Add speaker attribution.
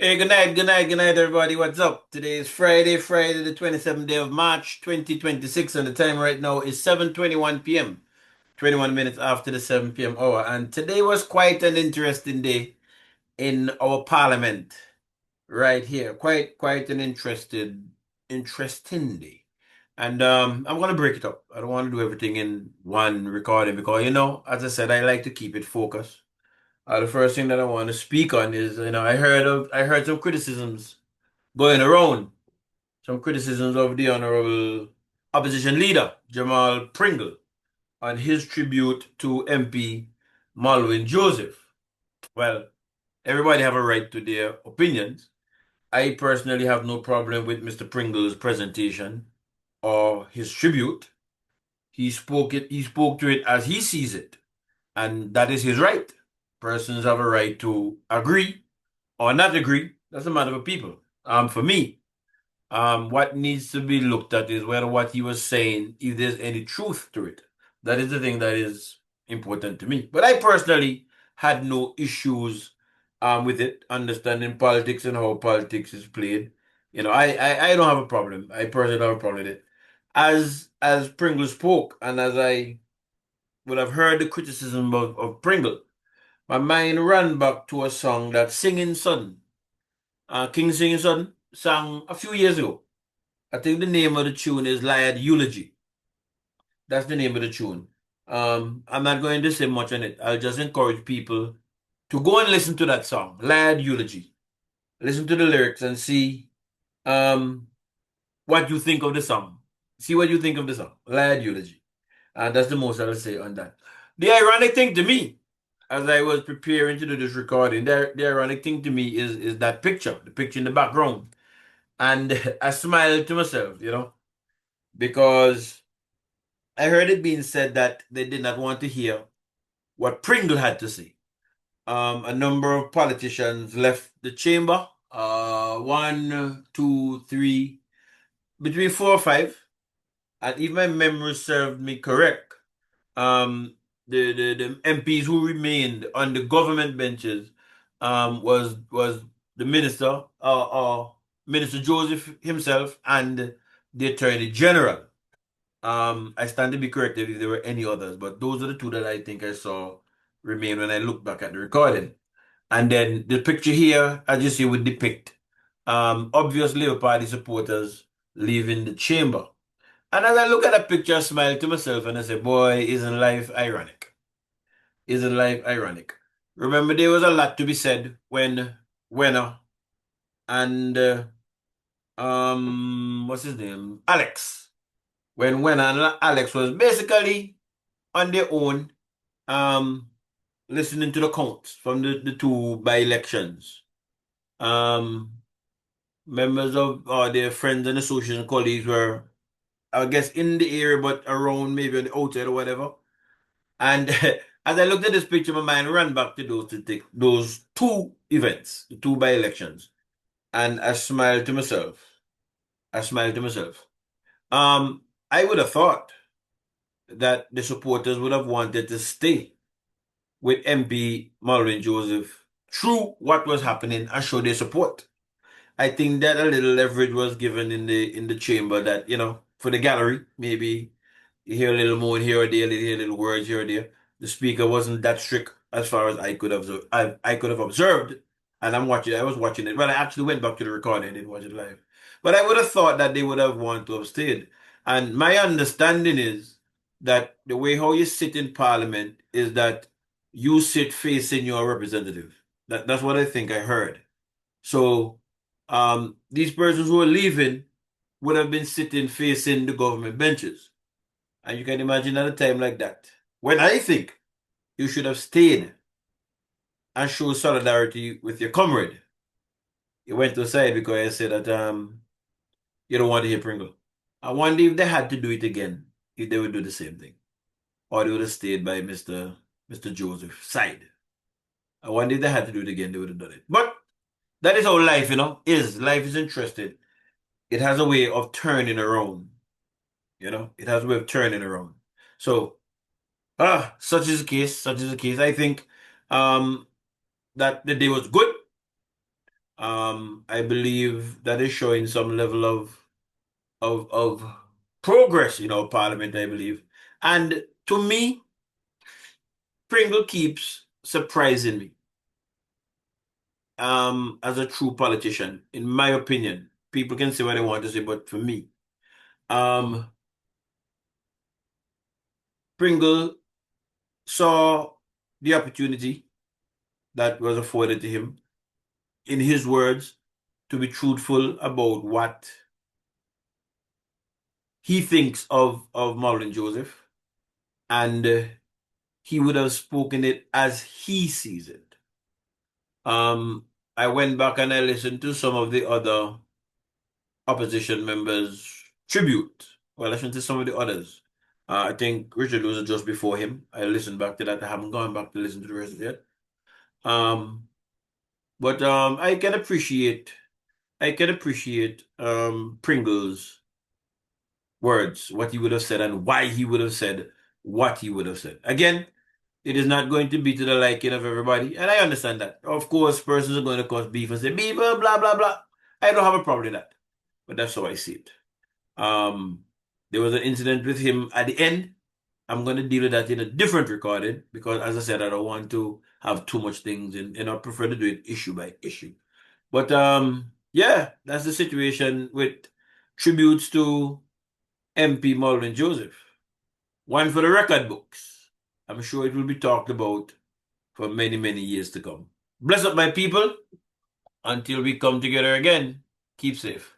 Speaker 1: Hey, good night, good night, good night, everybody. What's up? Today is Friday, the 27th day of March, 2026, and the time right now is 7:21 p.m., 21 minutes after the 7 p.m. hour. And today was quite an interesting day in our parliament right here. Quite an interesting day. And I'm gonna break it up. I don't want to do everything in one recording because, as I said, I like to keep it focused. The first thing that I want to speak on is, I heard some criticisms going around, some criticisms of the honorable opposition leader Jamal Pringle on his tribute to MP Molwyn Joseph. Well, everybody have a right to their opinions. I personally have no problem with Mr. Pringle's presentation or his tribute. He spoke to it as he sees it, and that is his right. Persons have a right to agree or not agree. That's a matter of people. For me, what needs to be looked at is whether what he was saying, if there's any truth to it. That is the thing that is important to me. But I personally had no issues with it, understanding politics and how politics is played. I don't have a problem. I personally don't have a problem with it. As Pringle spoke, and as I would have heard the criticism of Pringle, my mind ran back to a song that Singing Son, King Singing Son, sang a few years ago. I think the name of the tune is Liad Eulogy. That's the name of the tune. I'm not going to say much on it. I'll just encourage people to go and listen to that song, Liad Eulogy. Listen to the lyrics and see um, what you think of the song. See what you think of the song, Liad Eulogy. And that's the most I'll say on that. The ironic thing to me, as I was preparing to do this recording, the ironic thing to me is that picture, the picture in the background. And I smiled to myself, because I heard it being said that they did not want to hear what Pringle had to say. A number of politicians left the chamber. One, two, three, between four or five. And if my memory served me correct, the MPs who remained on the government benches was the minister, Minister Joseph himself, and the Attorney General. I stand to be corrected if there were any others, but those are the two that I think I saw remain when I look back at the recording. And then the picture here, as you see, would depict obvious Labour Party supporters leaving the chamber. And as I look at that picture, I smile to myself and I say, boy, isn't life ironic? Isn't life ironic? Remember, there was a lot to be said when Wenner and what's his name? Alex. When Wenner and Alex was basically on their own, um, listening to the counts from the two by-elections. Um, Members of their friends and associates and colleagues were, I guess, in the area, but around maybe on the outside or whatever. And as I looked at this picture, my mind ran back to those two events, the two by-elections, and I smiled to myself. I smiled to myself. I would have thought that the supporters would have wanted to stay with MP Molwyn Joseph through what was happening and show their support. I think that a little leverage was given in the chamber that, for the gallery, maybe you hear a little more here or there, you hear little words here or there. The speaker wasn't that strict as far as I could observe. I could have observed, and I was watching it. But I actually went back to the recording and didn't watch it live. But I would have thought that they would have wanted to have stayed. And my understanding is that the way how you sit in parliament is that you sit facing your representative. That's what I think I heard. So these persons who are leaving would have been sitting facing the government benches. And you can imagine at a time like that, when I think you should have stayed and show solidarity with your comrade. You went to the side because I said that you don't want to hear Pringle. I wonder if they had to do it again, if they would do the same thing. Or they would have stayed by Mr. Joseph's side. I wonder if they had to do it again, they would have done it. But that is how life, is. Life is interesting. It has a way of turning around. It has a way of turning around. So, such is the case. Such is the case. I think um, that the day was good. I believe that is showing some level of progress in our parliament, I believe. And to me, Pringle keeps surprising me as a true politician, in my opinion. People can say what they want to say, but for me, um, Pringle saw the opportunity that was afforded to him, in his words, to be truthful about what he thinks of Marlon Joseph, and he would have spoken it as he sees it. Um, I went back and I listened to some of the other opposition members' tribute. Well, I listened to some of the others. I think Richard was just before him. I listened back to that. I haven't gone back to listen to the rest of it yet. But I can appreciate Pringle's words, what he would have said, and why he would have said what he would have said. Again, it is not going to be to the liking of everybody, and I understand that. Of course, persons are going to cause beef and say beef, blah blah blah. I don't have a problem with that, but that's how I see it. Um, there was an incident with him at the end. I'm going to deal with that in a different recording because, as I said, I don't want to have too much things in, and I prefer to do it issue by issue. But yeah, that's the situation with tributes to MP Molwyn Joseph. One for the record books. I'm sure it will be talked about for many, many years to come. Bless up, my people. Until we come together again, keep safe.